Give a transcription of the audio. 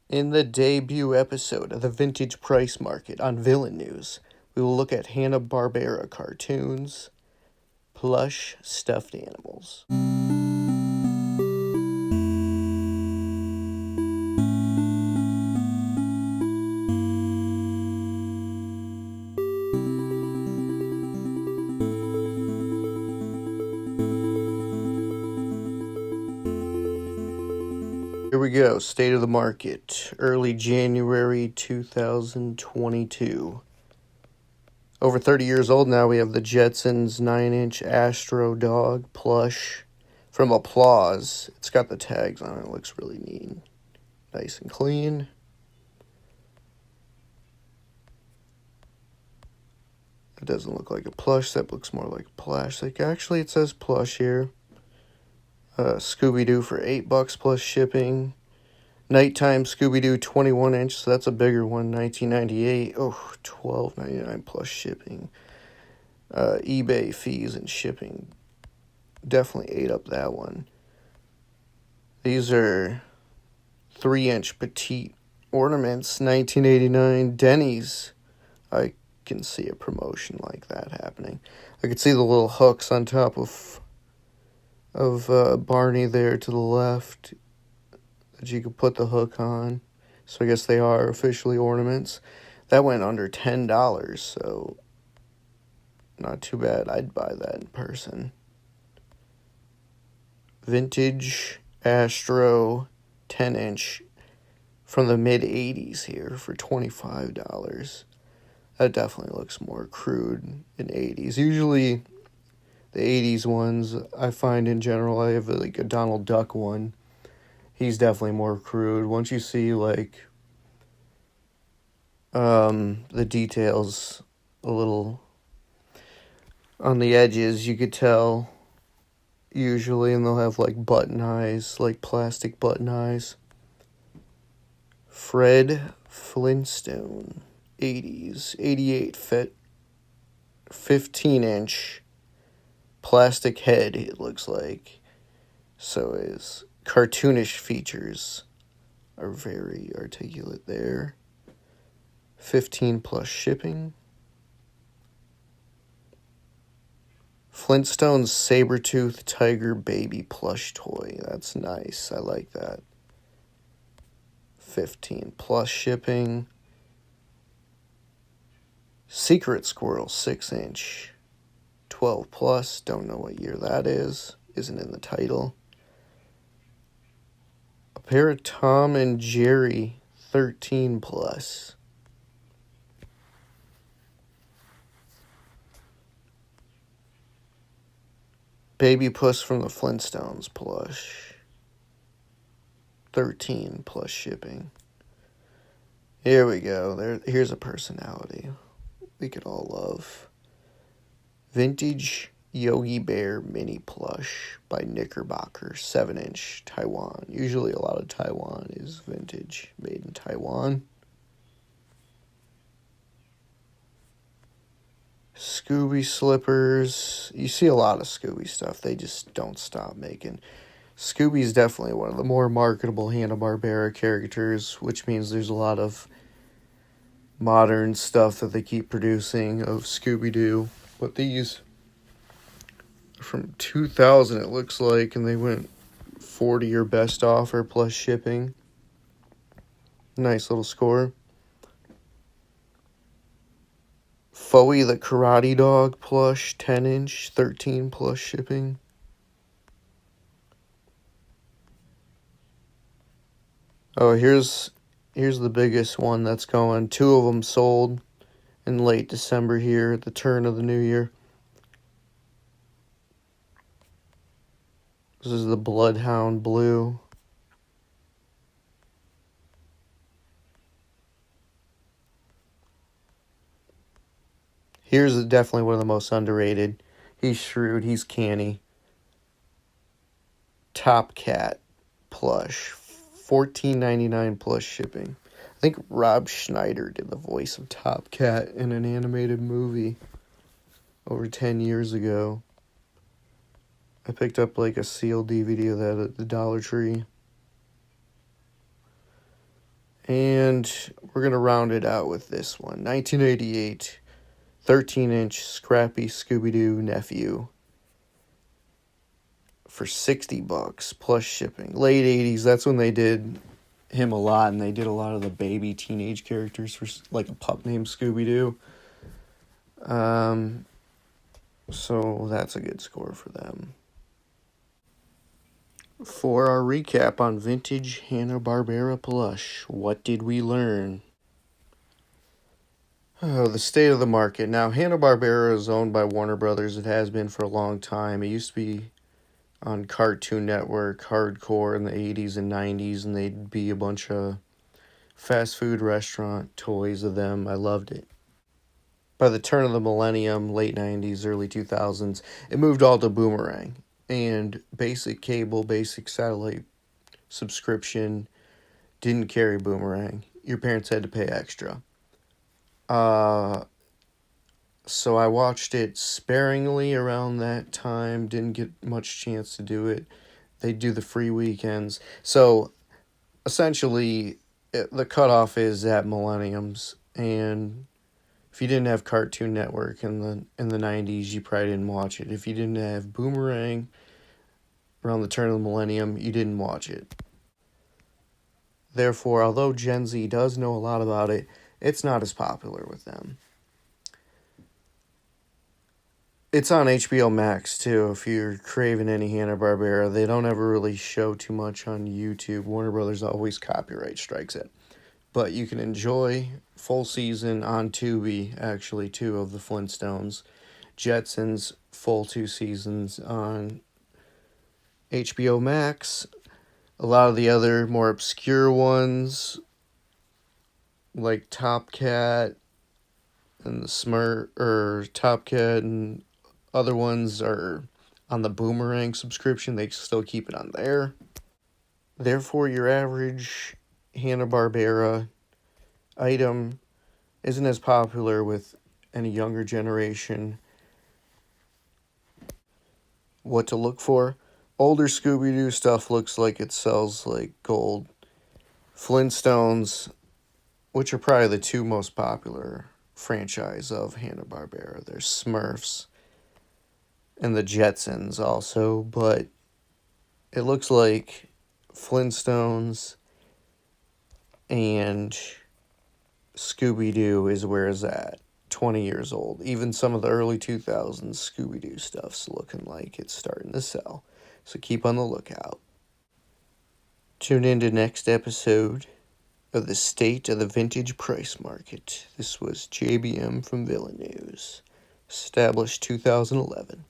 In the debut episode of the Vintage Price Market on Villain News, we will look at Hanna-Barbera Cartoons, plush stuffed animals. Here we go, state of the market, early January 2022. Over 30 years old now, we have the Jetsons 9-inch Astro Dog Plush from Applause. It's got the tags on it. It looks really neat. Nice and clean. It doesn't look like a plush. That looks more like plastic. Actually, it says plush here. Scooby Doo for $8 plus shipping. Nighttime Scooby Doo 21-inch, so that's a bigger one, $19.98. Oh, $12.99 plus shipping. eBay fees and shipping definitely ate up that one. These are 3-inch Petite Ornaments, $19.89. Denny's. I can see a promotion like that happening. I could see the little hooks on top of Barney there to the left that you could put the hook on. So I guess they are officially ornaments. That went under $10, so not too bad. I'd buy that in person. Vintage Astro 10-inch from the mid-'80s here for $25. That definitely looks more crude in 80s. Usually the 80s ones, I find in general, I have like a Donald Duck one. He's definitely more crude. Once you see like the details a little on the edges, you could tell usually, and they'll have like button eyes, like plastic button eyes. Fred Flintstone 80s 88 fit 15-inch plastic head, it looks like. So his cartoonish features are very articulate there. 15 plus shipping. Flintstone's Sabertooth Tiger Baby plush toy. That's nice. I like that. 15 plus shipping. Secret Squirrel 6-inch. 12 plus. Don't know what year that is. Isn't in the title. A pair of Tom and Jerry 13 plus. Baby Puss from the Flintstones plush. 13 plus shipping. Here we go. Here's a personality we could all love. Vintage Yogi Bear mini plush by Knickerbocker, 7-inch, Taiwan. Usually a lot of Taiwan is vintage, made in Taiwan. Scooby Slippers. You see a lot of Scooby stuff. They just don't stop making. Scooby's definitely one of the more marketable Hanna-Barbera characters, which means there's a lot of modern stuff that they keep producing of Scooby Doo. But these are from 2000, it looks like, and they went 40 or best offer plus shipping. Nice little score. Foey the Karate Dog plush, 10-inch, 13 plus shipping. Oh, here's the biggest one that's going. 2 of them sold in late December here at the turn of the new year. This is the Bloodhound Blue. Here's definitely one of the most underrated. He's shrewd. He's canny. Top Cat plush. $14.99 plus shipping. I think Rob Schneider did the voice of Top Cat in an animated movie over 10 years ago. I picked up like a sealed DVD of that at the Dollar Tree. And we're going to round it out with this one. 1988, 13-inch Scrappy Scooby-Doo nephew for $60 plus shipping. Late 80s, that's when they did him a lot, and they did a lot of the baby teenage characters for like a pup named Scooby-Doo. So that's a good score for them. For our recap on vintage Hanna-Barbera plush, what did we learn? Oh, the state of the market. Now, Hanna-Barbera is owned by Warner Brothers. It has been for a long time. It used to be on Cartoon Network, hardcore in the 80s and 90s, and they'd be a bunch of fast food restaurant toys of them. I loved it. By the turn of the millennium, late 90s, early 2000s, it moved all to Boomerang. And basic cable, basic satellite subscription didn't carry Boomerang. Your parents had to pay extra. So I watched it sparingly around that time. Didn't get much chance to do it. They do the free weekends. So essentially, the cutoff is at millenniums. And if you didn't have Cartoon Network in the 90s, you probably didn't watch it. If you didn't have Boomerang around the turn of the millennium, you didn't watch it. Therefore, although Gen Z does know a lot about it, it's not as popular with them. It's on HBO Max, too, if you're craving any Hanna-Barbera. They don't ever really show too much on YouTube. Warner Brothers always copyright strikes it. But you can enjoy full season on Tubi, actually, too, of the Flintstones. Jetsons, full 2 seasons on HBO Max. A lot of the other more obscure ones, like Top Cat and the Smurf, or Top Cat and other ones are on the Boomerang subscription. They still keep it on there. Therefore, your average Hanna-Barbera item isn't as popular with any younger generation. What to look for? Older Scooby-Doo stuff looks like it sells like gold. Flintstones, which are probably the 2 most popular franchise of Hanna-Barbera. There's Smurfs and the Jetsons also, but it looks like Flintstones and Scooby-Doo is where it's at. 20 years old. Even some of the early 2000s Scooby-Doo stuff's looking like it's starting to sell. So keep on the lookout. Tune in to next episode of the State of the Vintage Price Market. This was JBM from Villain News. Established 2011.